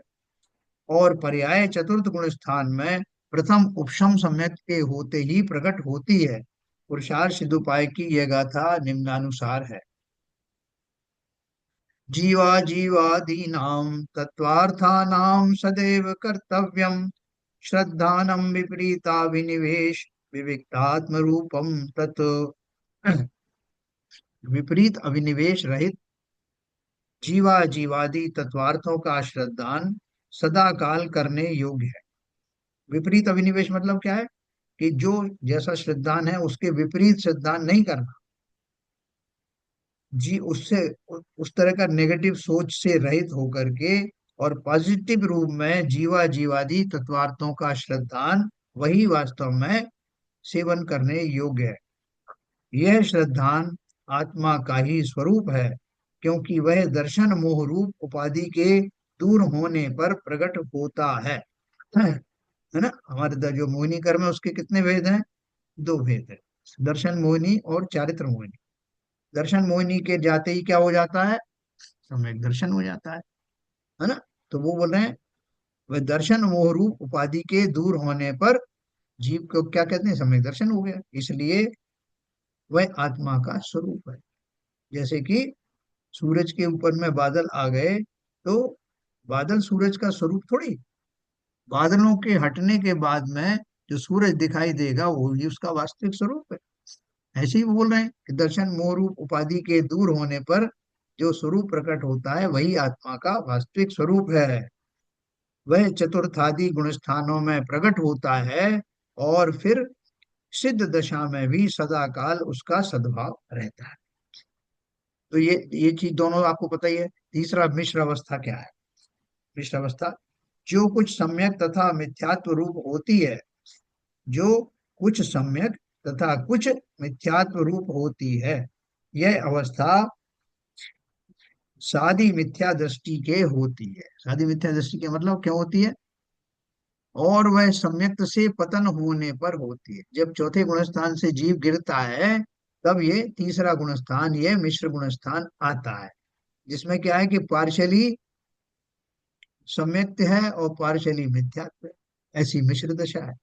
Speaker 1: और पर्याय चतुर्थ गुण स्थान में प्रथम उपशम सम्यक के होते ही प्रकट होती है। पुरुषार्थ सिद्धोपाय की यह गाथा निम्नानुसार है। जीवा जीवादीनां तत्वार्थानां सदैव कर्तव्यम, श्रद्धानं विपरीता विनिवेश विविक्तात्म रूपम तत्। विपरीत अभिनिवेश रहित जीवा जीवादि तत्वार्थों का श्रद्धान सदा काल करने योग्य है। विपरीत अभिनिवेश मतलब क्या है? कि जो जैसा श्रद्धान है उसके विपरीत श्रद्धान नहीं करना। जी उससे उस तरह का नेगेटिव सोच से रहित होकर के और पॉजिटिव रूप में जीवा जीवादि तत्वार्थों का श्रद्धान वही वास्तव में सेवन करने योग्य है। यह श्रद्धान आत्मा का ही स्वरूप है, क्योंकि वह दर्शन मोह रूप उपाधि के दूर होने पर प्रकट होता है ना। हमारे जो मोहिनी कर्म है उसके कितने भेद हैं? दो भेद है, दर्शन मोहिनी और चारित्र मोहिनी। दर्शन मोहिनी के जाते ही क्या हो जाता है? सम्यक दर्शन हो जाता है ना। तो वो बोल रहे हैं वह दर्शन मोह रूप उपाधि के दूर होने पर जीव को क्या कहते हैं? सम्यक दर्शन हो गया। इसलिए वह आत्मा का स्वरूप है। जैसे कि सूरज के ऊपर में बादल आ गए, तो बादल सूरज का स्वरूप थोड़ी, बादलों के हटने के बाद में जो सूरज दिखाई देगा वो ही उसका वास्तविक स्वरूप है। ऐसे ही वो बोल रहे हैं कि दर्शन मोह रूप उपाधि के दूर होने पर जो स्वरूप प्रकट होता है वही आत्मा का वास्तविक स्वरूप है। वह चतुर्थादि गुण स्थानों में प्रकट होता है, और फिर सिद्ध दशा में भी सदा काल उसका सद्भाव रहता है। तो ये चीज दोनों आपको पता ही है। तीसरा मिश्र अवस्था क्या है? मिश्र अवस्था जो कुछ सम्यक तथा मिथ्यात्व रूप होती है, जो कुछ सम्यक तथा कुछ मिथ्यात्व रूप होती है, यह अवस्था सादी मिथ्या दृष्टि के होती है। सादी मिथ्या दृष्टि के मतलब क्या होती है? और वह सम्यक्त से पतन होने पर होती है। जब चौथे गुणस्थान से जीव गिरता है, तब ये तीसरा गुणस्थान, ये मिश्र गुणस्थान आता है, जिसमें क्या है कि पार्शली सम्यक्त है और पार्शली मिथ्यात्व है। ऐसी मिश्र दशा है।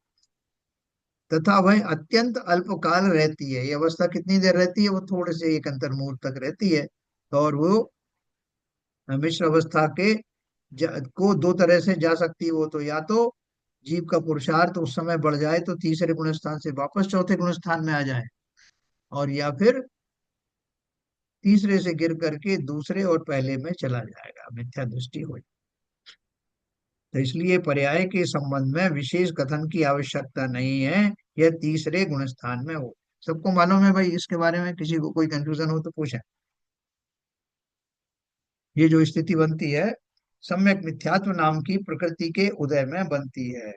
Speaker 1: तथा वह अत्यंत अल्पकाल रहती है। ये अवस्था कितनी देर रहती है? वो थोड़े से एक अंतर मुहूर्त तक रहती है। और वो मिश्र अवस्था को दो तरह से जा सकती है। वो तो या तो जीव का पुरुषार्थ उस समय बढ़ जाए तो तीसरे गुण स्थान से वापस चौथे गुण स्थान में आ जाए, और या फिर तीसरे से गिर करके दूसरे और पहले में चला जाएगा, मिथ्या दृष्टि हो। तो इसलिए पर्याय के संबंध में विशेष कथन की आवश्यकता नहीं है। यह तीसरे गुण स्थान में हो। सबको मालूम है भाई? इसके बारे में किसी को कोई कंफ्यूजन हो तो पूछे। ये जो स्थिति बनती है, सम्यक मिथ्यात्व नाम की प्रकृति के उदय में बनती है।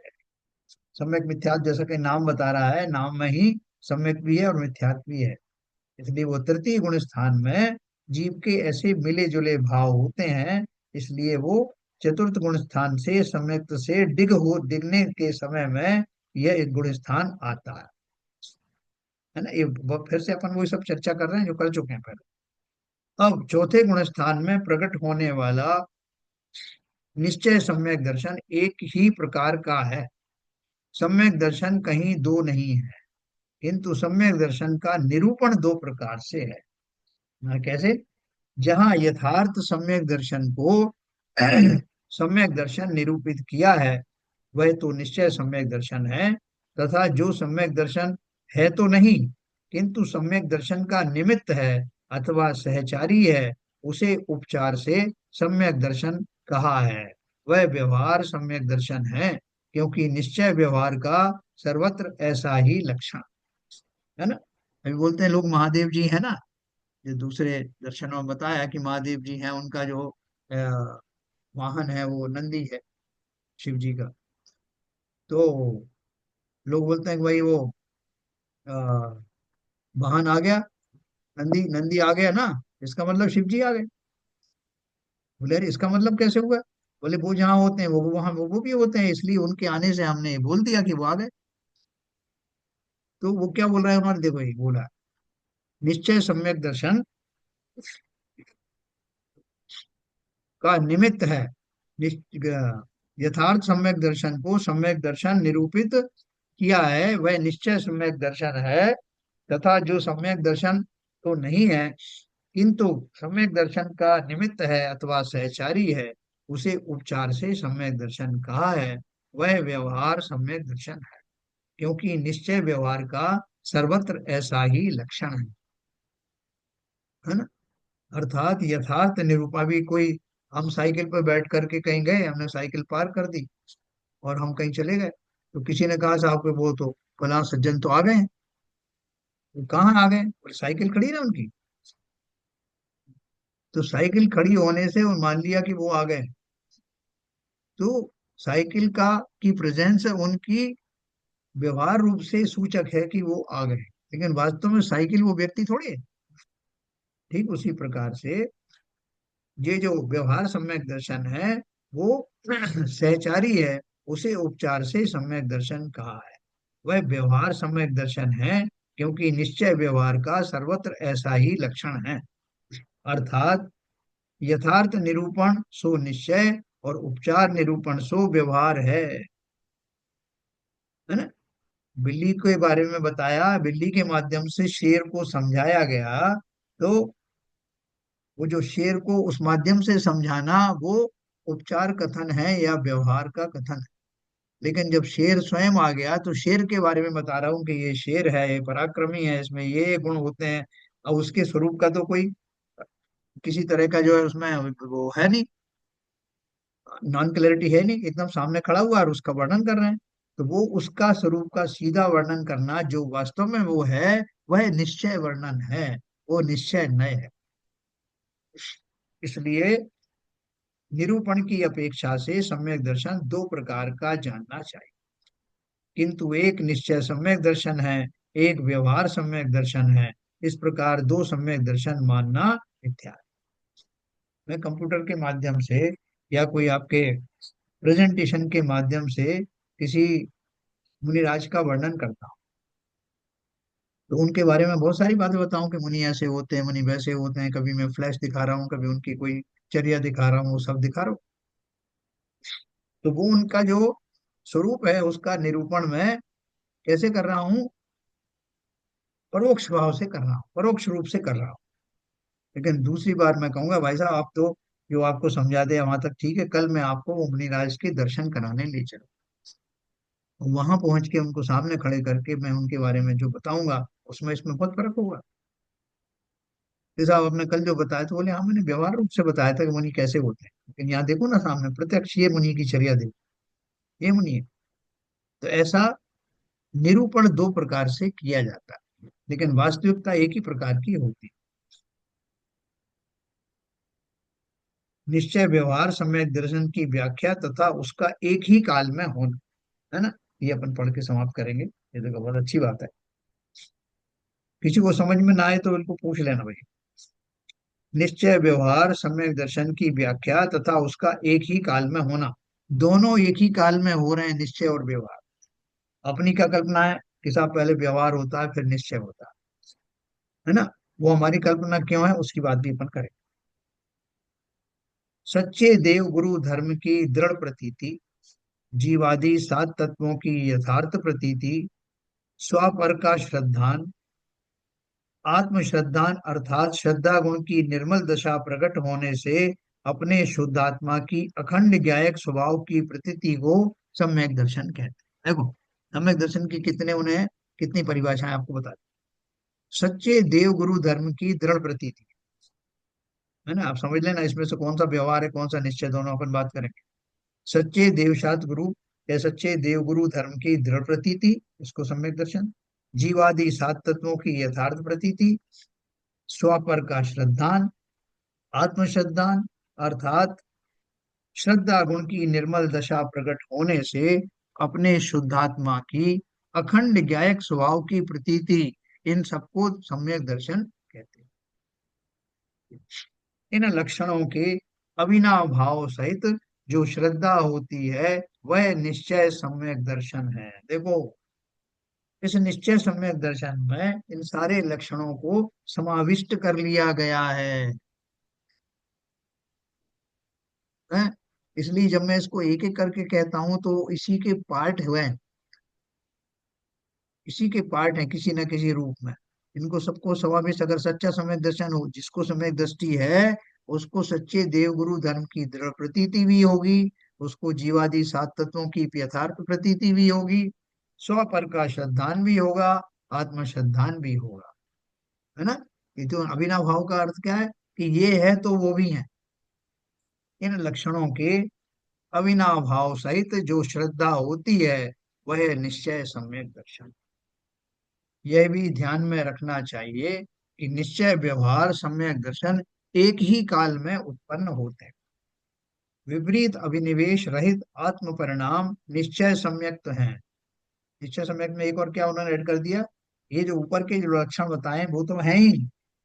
Speaker 1: सम्यक मिथ्यात्व जैसा कि नाम बता रहा है, नाम में ही सम्यक भी है और मिथ्यात्व भी है। इसलिए वो तृतीय गुण स्थान में जीव के ऐसे मिले जुले भाव होते हैं। इसलिए वो चतुर्थ गुण स्थान से सम्यक्त से डिगने के समय में यह एक गुण स्थान आता है ना। ये फिर से अपन वही सब चर्चा कर रहे हैं जो कर चुके हैं पहले। अब चौथे गुण स्थान में प्रकट होने वाला निश्चय सम्यक दर्शन एक ही प्रकार का है। सम्यक दर्शन कहीं दो नहीं है, किंतु सम्यक दर्शन का निरूपण दो प्रकार से है। कैसे? जहां यथार्थ सम्यक दर्शन को सम्यक दर्शन निरूपित किया है, वह तो निश्चय सम्यक दर्शन है। तथा जो सम्यक दर्शन है तो नहीं, किंतु सम्यक दर्शन का निमित्त है अथवा सहचारी है, उसे उपचार से सम्यक दर्शन कहा है। वह व्यवहार सम्यक दर्शन है, क्योंकि निश्चय व्यवहार का सर्वत्र ऐसा ही लक्षण है ना। अभी बोलते हैं लोग महादेव जी है ना, जो दूसरे दर्शनों में बताया कि महादेव जी हैं, उनका जो वाहन है वो नंदी है, शिव जी का। तो लोग बोलते हैं कि भाई वो अ, वाहन आ गया, नंदी नंदी आ गया ना, इसका मतलब शिव जी आ गए। बोले अरे इसका मतलब कैसे हुआ? बोले वो जहाँ होते हैं वो वहां वो भी होते हैं, इसलिए उनके आने से हमने बोल दिया कि वो आ गए। तो वो क्या बोल रहा है हमारे? देखो ये बोला, निश्चय सम्यक दर्शन का निमित्त है। यथार्थ सम्यक दर्शन को सम्यक दर्शन निरूपित किया है, वह निश्चय सम्यक दर्शन है। तथा जो सम्यक दर्शन तो नहीं है, किंतु सम्यक दर्शन का निमित्त है अथवा सहचारी है, उसे उपचार से सम्यक दर्शन कहा है। वह व्यवहार सम्यक दर्शन है, क्योंकि निश्चय व्यवहार का सर्वत्र ऐसा ही लक्षण है ना। अर्थात यथार्थ निरूपा भी कोई, हम साइकिल पर बैठ करके कहीं गए, हमने साइकिल पार कर दी और हम कहीं चले गए, तो किसी ने कहा साहब के वो तो फलां सज्जन तो आ गए हैं। वो कहाँ आ गए? और साइकिल खड़ी ना उनकी, तो साइकिल खड़ी होने से वो मान लिया कि वो आ गए। तो साइकिल का की प्रेजेंस उनकी व्यवहार रूप से सूचक है कि वो आ गए, लेकिन वास्तव में साइकिल वो व्यक्ति थोड़ी है। ठीक उसी प्रकार से ये जो व्यवहार सम्यक दर्शन है, वो सहचारी है, उसे उपचार से सम्यक दर्शन कहा है। वह व्यवहार सम्यक दर्शन है, क्योंकि निश्चय व्यवहार का सर्वत्र ऐसा ही लक्षण है। अर्थात यथार्थ निरूपण सो निश्चय और उपचार निरूपण सो व्यवहार है ना। बिल्ली के बारे में बताया, बिल्ली के माध्यम से शेर को समझाया गया, तो वो जो शेर को उस माध्यम से समझाना, वो उपचार कथन है या व्यवहार का कथन है। लेकिन जब शेर स्वयं आ गया, तो शेर के बारे में बता रहा हूं कि ये शेर है, ये पराक्रमी है, इसमें ये गुण होते हैं। अब उसके स्वरूप का तो कोई किसी तरह का जो है उसमें वो है नहीं, नॉन क्लैरिटी है नहीं, एकदम सामने खड़ा हुआ और उसका वर्णन कर रहे हैं। तो वो उसका स्वरूप का सीधा वर्णन करना जो वास्तव में वो है, वह निश्चय वर्णन है, वो निश्चय नय है। इसलिए निरूपण की अपेक्षा से सम्यक दर्शन दो प्रकार का जानना चाहिए, किंतु एक निश्चय सम्यक दर्शन है, एक व्यवहार सम्यक दर्शन है। इस प्रकार दो सम्यक दर्शन मानना मिथ्या है। मैं कंप्यूटर के माध्यम से या कोई आपके प्रेजेंटेशन के माध्यम से किसी मुनिराज का वर्णन करता हूँ, तो उनके बारे में बहुत सारी बातें बताऊं कि मुनि ऐसे होते हैं, मुनि वैसे होते हैं, कभी मैं फ्लैश दिखा रहा हूँ, कभी उनकी कोई चर्या दिखा रहा हूँ, वो सब दिखा रहा हूँ। तो वो उनका जो स्वरूप है उसका निरूपण मैं कैसे कर रहा हूँ? परोक्ष भाव से कर रहा हूँ, परोक्ष रूप से कर रहा हूँ। लेकिन दूसरी बार मैं कहूंगा भाई साहब, आप तो जो आपको समझा दे वहां तक ठीक है, कल मैं आपको वो मुनिराज के दर्शन कराने ले चलूँ, वहां पहुंच के उनको सामने खड़े करके मैं उनके बारे में जो बताऊंगा उसमें इसमें बहुत फर्क होगा। जैसा आप आपने कल जो बताया तो बोले हाँ मैंने व्यवहार रूप से बताया था कि मुनि कैसे होते हैं, लेकिन यहाँ देखो ना सामने प्रत्यक्ष ये मुनि की चर्या देखो, ये मुनि है। तो ऐसा निरूपण दो प्रकार से किया जाता है, लेकिन वास्तविकता एक ही प्रकार की होती है। निश्चय व्यवहार सम्यक दर्शन की व्याख्या तथा उसका एक ही काल में होना, है ना। ये अपन पढ़ के समाप्त करेंगे, ये देखो बहुत अच्छी बात है। किसी को समझ में ना आए तो बिल्कुल पूछ लेना भाई। निश्चय व्यवहार सम्यक दर्शन की व्याख्या तथा उसका एक ही काल में होना, दोनों एक ही काल में हो रहे हैं, निश्चय और व्यवहार। अपनी क्या कल्पना है कि साहब पहले व्यवहार होता है फिर निश्चय होता है ना। वो हमारी कल्पना क्यों है उसकी बात भी अपन करें। सच्चे देव गुरु धर्म की दृढ़ प्रतीति, जीवादि सात तत्वों की यथार्थ प्रतीति, स्वपर का श्रद्धान, आत्म श्रद्धान अर्थात श्रद्धा गुण की निर्मल दशा प्रकट होने से अपने शुद्धात्मा की अखंड ज्ञायक स्वभाव की प्रतीति को सम्यक दर्शन कहते हैं। देखो सम्यक दर्शन की कितने उन्हें कितनी परिभाषाएं आपको बता दी। सच्चे देव गुरु धर्म की दृढ़ प्रतीति, है ना, आप समझ लेना इसमें से कौन सा व्यवहार है कौन सा निश्चय, दोनों अपन बात करेंगे। सच्चे देवशात गुरु या सच्चे देव गुरु धर्म की दृढ़ प्रतीति, इसको सम्यक दर्शन। जीवादि सात तत्वों की यथार्थ प्रतीति, स्वपर का श्रद्धान, आत्मश्रद्धान अर्थात श्रद्धा गुण की निर्मल दशा प्रकट होने से अपने शुद्धात्मा की अखंड ज्ञायक स्वभाव की प्रतीति, इन सबको सम्यक दर्शन कहते हैं। इन लक्षणों के अविनाव भाव सहित जो श्रद्धा होती है वह निश्चय सम्यक दर्शन है। देखो इस निश्चय सम्यक दर्शन में इन सारे लक्षणों को समाविष्ट कर लिया गया है। इसलिए जब मैं इसको एक एक करके कहता हूं तो इसी के पार्ट हुए, इसी के पार्ट हैं किसी न किसी रूप में। इनको सबको समावेश अगर सच्चा सम्यक दर्शन हो, जिसको सम्यक दृष्टि है उसको सच्चे देवगुरु धर्म की दृढ़ प्रतीति भी होगी, उसको जीवादि सात तत्वों की यथार्थ प्रतीति भी होगी, स्व पर का श्रद्धान भी होगा, आत्म श्रद्धान भी होगा, है ना। ये तो अभिनव भाव का अर्थ क्या है कि ये है तो वो भी है। इन लक्षणों के अविनाव भाव सहित जो श्रद्धा होती है वह निश्चय सम्यक दर्शन। यह भी ध्यान में रखना चाहिए कि निश्चय व्यवहार सम्यक दर्शन एक ही काल में उत्पन्न होते हैं। विपरीत अभिनिवेश रहित आत्म परिणाम निश्चय सम्यक्त हैं। निश्चय सम्यक्त में एक और क्या उन्होंने ऐड कर दिया, ये जो ऊपर के जो लक्षण बताए वो तो है ही,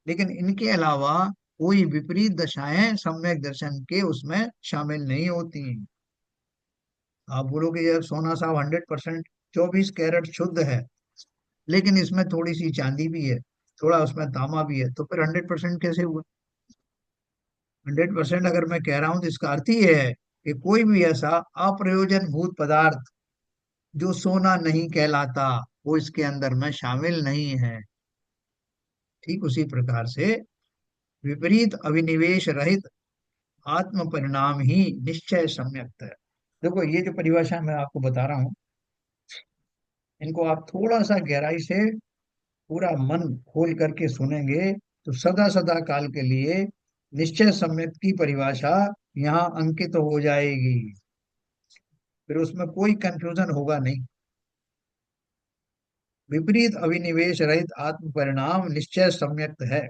Speaker 1: लेकिन इनके अलावा कोई विपरीत दशाएं सम्यक दर्शन के उसमें शामिल नहीं होती। आप बोलोगे यार सोना साहब 100% 24 कैरेट शुद्ध है, लेकिन इसमें थोड़ी सी चांदी भी है, थोड़ा उसमें तांबा भी है, तो फिर 100% कैसे हुआ? 100% अगर मैं कह रहा हूं तो इसका अर्थ ही है कि कोई भी ऐसा अप्रयोजन भूत पदार्थ जो सोना नहीं कहलाता वो इसके अंदर में शामिल नहीं है। ठीक उसी प्रकार से विपरीत अभिनिवेश रहित आत्म परिणाम ही निश्चय सम्यक्त है। देखो ये जो परिभाषा मैं आपको बता रहा हूँ, इनको आप थोड़ा सा गहराई से पूरा मन खोल करके सुनेंगे तो सदा सदा काल के लिए निश्चय सम्यक की परिभाषा यहाँ अंकित हो जाएगी, फिर उसमें कोई कंफ्यूजन होगा नहीं। विपरीत अभिनिवेश रहित आत्म परिणाम निश्चय सम्यक्त है,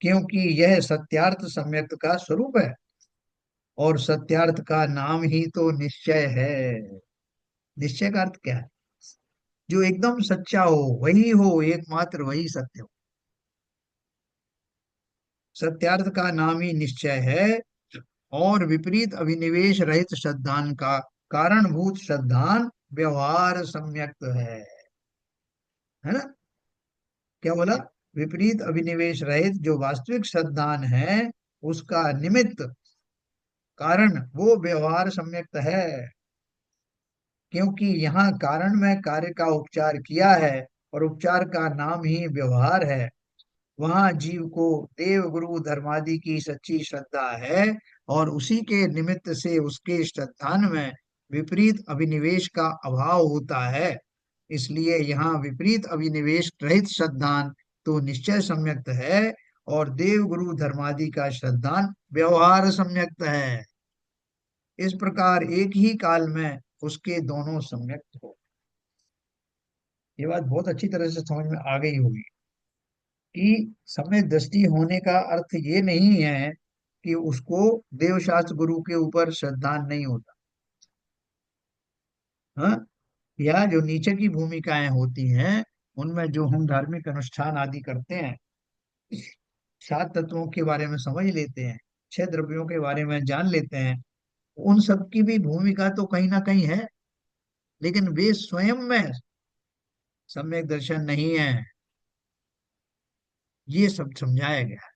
Speaker 1: क्योंकि यह सत्यार्थ सम्यक्त का स्वरूप है, और सत्यार्थ का नाम ही तो निश्चय है। निश्चय का अर्थ क्या है? जो एकदम सच्चा हो एकमात्र वही सत्य हो। सत्यार्थ का नाम ही निश्चय है, और विपरीत अभिनिवेश रहित श्रद्धान का कारणभूत श्रद्धान व्यवहार सम्यक्त है ना? क्या बोला? विपरीत अभिनिवेश रहित जो वास्तविक श्रद्धान है, उसका निमित्त कारण वो व्यवहार सम्यक्त है। क्योंकि यहाँ कारण में कार्य का उपचार किया है और उपचार का नाम ही व्यवहार है। वहां जीव को देव गुरु धर्मादि की सच्ची श्रद्धा है, और उसी के निमित्त से उसके श्रद्धान में विपरीत अभिनिवेश का अभाव होता है। इसलिए यहाँ विपरीत अभिनिवेश रहित श्रद्धान तो निश्चय सम्यक्त है, और देव गुरु धर्मादि का श्रद्धान व्यवहार सम्यक्त है। इस प्रकार एक ही काल में उसके दोनों सम्यक्त हो। ये बात बहुत अच्छी तरह से समझ में आ गई होगी कि समय दृष्टि होने का अर्थ ये नहीं है कि उसको देवशास्त्र गुरु के ऊपर श्रद्धा नहीं होता। हाँ, या जो नीचे की भूमिकाएं होती हैं, उनमें जो हम धार्मिक अनुष्ठान आदि करते हैं, सात तत्वों के बारे में समझ लेते हैं, छह द्रव्यों के बारे में जान लेते हैं, उन सब की भी भूमिका तो कहीं ना कहीं है, लेकिन वे स्वयं में सम्यक दर्शन नहीं है। ये सब समझाया गया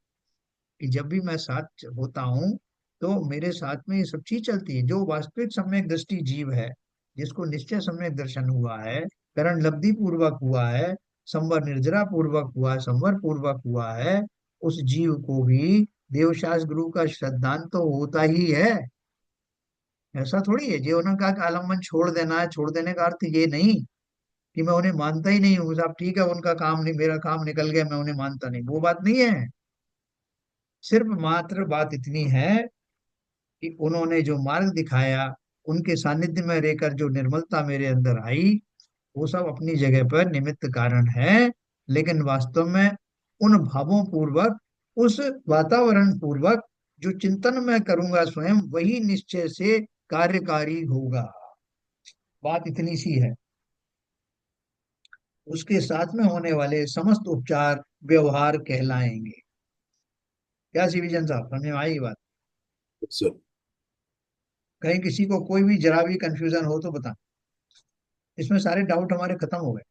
Speaker 1: कि जब भी मैं साथ होता हूँ, तो मेरे साथ में ये सब चीज चलती है। जो वास्तविक सम्यक दृष्टि जीव है, जिसको निश्चय सम्यक दर्शन हुआ है, करण लब्धि पूर्वक हुआ है, संवर निर्जरा पूर्वक हुआ है, संवर पूर्वक हुआ है, उस जीव को भी देवशास्त्र गुरु का श्रद्धांत तो होता ही है। ऐसा थोड़ी है जीवन का आलम्बन छोड़ देना है। छोड़ देने का अर्थ ये नहीं कि मैं उन्हें मानता ही नहीं हूँ, साहब ठीक है उनका काम नहीं, मेरा काम निकल गया, मैं उन्हें मानता नहीं, वो बात नहीं है। सिर्फ मात्र बात इतनी है कि उन्होंने जो मार्ग दिखाया, उनके सानिध्य में रहकर जो निर्मलता मेरे अंदर आई, वो सब अपनी जगह पर निमित्त कारण है। लेकिन वास्तव में उन भावों पूर्वक, उस वातावरण पूर्वक जो चिंतन मैं करूंगा स्वयं, वही निश्चय से कार्यकारी होगा। बात इतनी सी है। उसके साथ में होने वाले समस्त उपचार व्यवहार कहलाएंगे। क्या सी विजन साहब, समझ में आई बात?
Speaker 2: सर।
Speaker 1: कहीं किसी को कोई भी जरा भी कंफ्यूजन हो तो बता। इसमें सारे डाउट हमारे खत्म हो गए।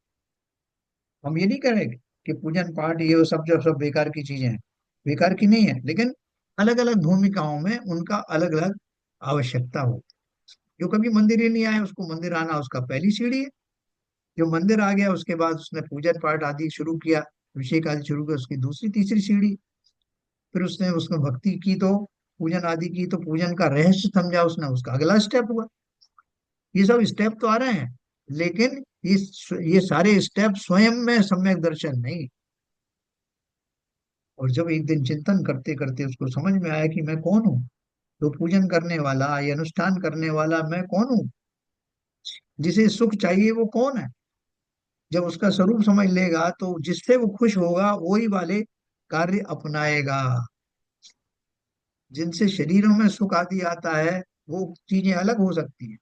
Speaker 1: हम ये नहीं करेंगे कि पूजन पाठ ये वो सब जो सब बेकार की चीजें हैं। बेकार की नहीं है, लेकिन अलग अलग भूमिकाओं में उनका अलग अलग आवश्यकता हो। जो कभी मंदिर ही नहीं आया, उसको मंदिर आना उसका पहली सीढ़ी है। जो मंदिर आ गया, उसके बाद उसने पूजन पाठ आदि शुरू किया, अभिषेक आदि शुरू किया, उसकी दूसरी तीसरी सीढ़ी। फिर उसने उसमें भक्ति की तो, पूजन आदि की तो, पूजन का रहस्य समझा उसने, उसका अगला स्टेप हुआ। ये सब स्टेप तो आ रहे हैं, लेकिन ये सारे स्टेप स्वयं में सम्यक दर्शन नहीं। और जब एक दिन चिंतन करते करते उसको समझ में आया कि मैं कौन हूँ, तो पूजन करने वाला, ये अनुष्ठान करने वाला मैं कौन हूँ, जिसे सुख चाहिए वो कौन है। जब उसका स्वरूप समझ लेगा, तो जिससे वो खुश होगा वही वाले कार्य अपनाएगा। जिनसे शरीरों में सुख आदि आता है, वो चीजें अलग हो सकती हैं,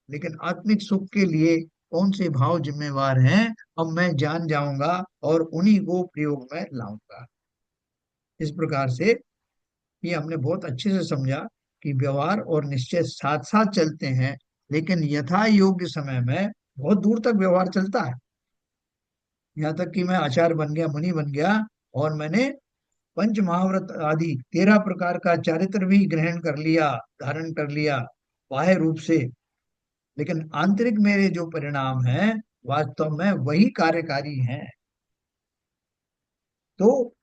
Speaker 1: लेकिन आत्मिक सुख के लिए कौन से भाव जिम्मेवार हैं, अब मैं जान जाऊंगा और उन्हीं को प्रयोग में लाऊंगा। इस प्रकार से ये हमने बहुत अच्छे से समझा कि व्यवहार और निश्चय साथ साथ चलते हैं, लेकिन यथा योग्य समय में बहुत दूर तक व्यवहार चलता है। यहाँ तक कि मैं आचार्य बन गया, मुनि बन गया, और मैंने पंच महाव्रत आदि 13 प्रकार का चारित्र भी ग्रहण कर लिया, धारण कर लिया बाह्य रूप से, लेकिन आंतरिक मेरे जो परिणाम हैं, वास्तव में वही कार्यकारी हैं। तो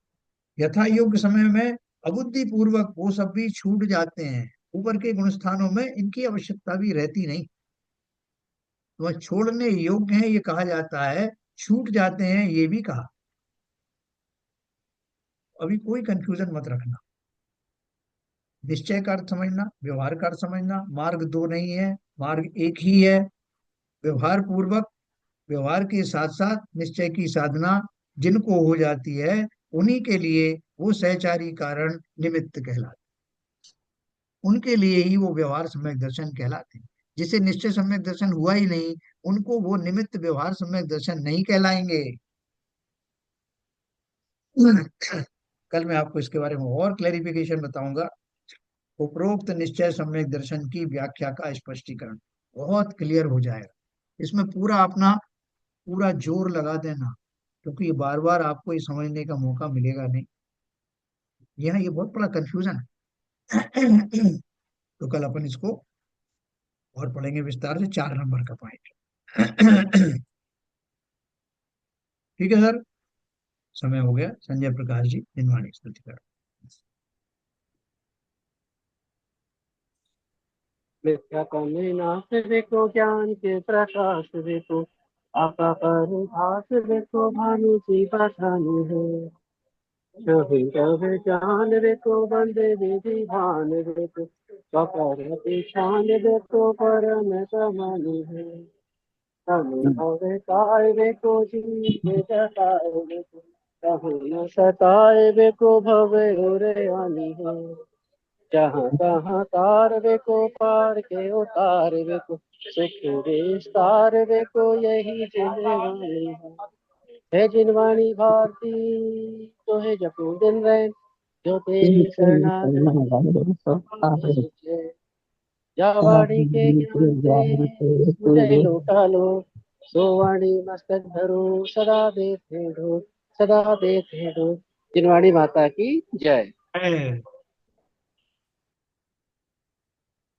Speaker 1: यथा योग्य समय में अबुद्धि पूर्वक वो सब भी छूट जाते हैं। ऊपर के गुण स्थानों में इनकी आवश्यकता भी रहती नहीं, तो वह छोड़ने योग्य है ये कहा जाता है, छूट जाते हैं ये भी कहा। अभी कोई कंफ्यूजन मत रखना। निश्चय का अर्थ समझना, व्यवहार का अर्थ समझना, मार्ग दो नहीं है, मार्ग एक ही है। व्यवहार पूर्वक, व्यवहार के साथ साथ निश्चय की साधना जिनको हो जाती है, उन्हीं के लिए वो सहचारी कारण निमित्त कहलाते, उनके लिए ही वो व्यवहार सम्यक दर्शन कहलाते हैं। जिसे निश्चय सम्यक दर्शन हुआ ही नहीं, उनको वो निमित्त व्यवहार सम्यक दर्शन नहीं कहलाएंगे। कल मैं आपको इसके बारे में और क्लेरिफिकेशन बताऊंगा। उपरोक्त निश्चय सम्यक दर्शन की व्याख्या का स्पष्टीकरण बहुत क्लियर हो जाएगा। इसमें पूरा अपना पूरा जोर लगा देना, क्योंकि ये बार बार आपको ये समझने का मौका मिलेगा नहीं। ये बहुत बड़ा कंफ्यूजन है। तो कल अपन इसको और पढ़ेंगे विस्तार से, 4 नंबर का पॉइंट। ठीक है सर, समय हो गया। संजय प्रकाश जी, दिनवाणी स्तुति कर।
Speaker 3: मिथ्या का नाश देखो, ज्ञान के प्रकाश देखो, आपा पर भास देखो, भानु जी बखानी है। कभी कभी जान देखो, बंदे विधि भान देखो, कपर शान देखो, परम समानी है। अनुभव काय देखो, जीव जताए देखो, कहु न सताए देखो, भवे उरे आनी है। जहाँ तहाँ तार देखो, पार के उतार देखो, सुख विस्तार देखो, यही जिनवाणी है जिनवाणी भारती। तो है जपू दिन रैन, जो तेरी शरणागति है। या वाणी के ज्ञान से मुझे लौटा लो, सो वाणी मस्तक धरो, सदा देते रहो, सदा देते रहो। जिनवाणी माता की जय।